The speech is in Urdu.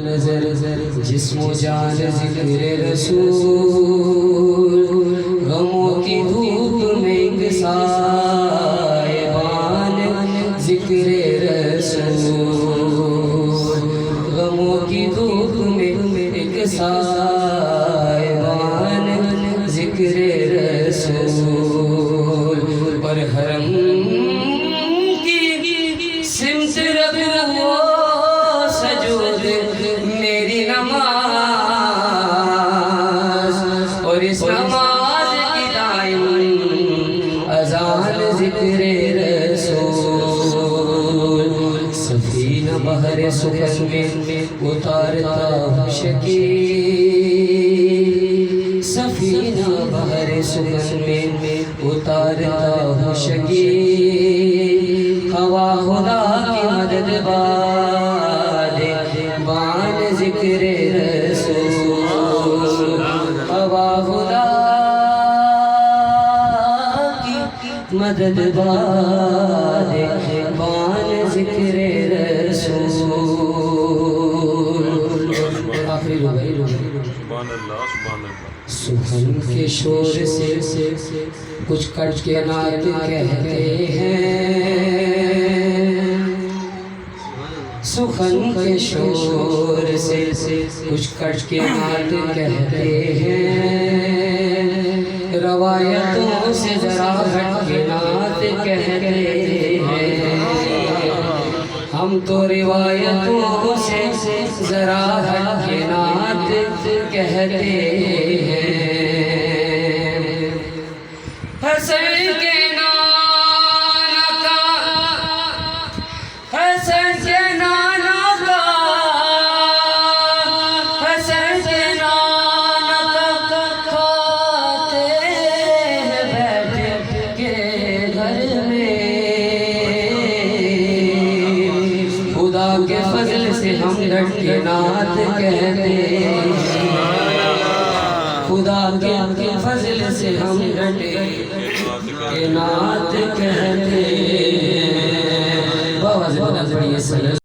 نظر جسم و جان ذکر رسول غموں کی دھوپ میں ایک سائبان ذکر رسول غموں کی دھوپ میں ایک سائبان ذکر رسول اور حرم کی سمت رکھو سجود میری نماز اور اس نماز کی دائم اذان ذکر رسول سفینہ بحر سخن میں اتارتا ہوں شکیل سفینہ بحر سخن میں اتارتا ہوں شکیل ہوا خدا کی مدد باد بان ذکر رسول ہوا خدا کی مدد باد بان ذکر رسول آخری سخن کے شور سے کچھ کٹ کے نعت کہتے ہیں سخن کے شور سے کچھ کٹ کے نعت کہتے ہیں روایتوں سے ذرا ہٹ کے نعت کہتے ہیں ہم تو روایتوں سے ذرا ہٹ کے نعت کہتے ہیں حسن کے نانا کا حسن کے نانا کا حسن کے نانا کا کھاتے ہیں بیٹھ کے گھر میں خدا کے فضل سے ہم ڈٹ کے نعت کہتے ہیں خدا کے فضل سے ہم ڈٹ کے نعت کہتے ہیں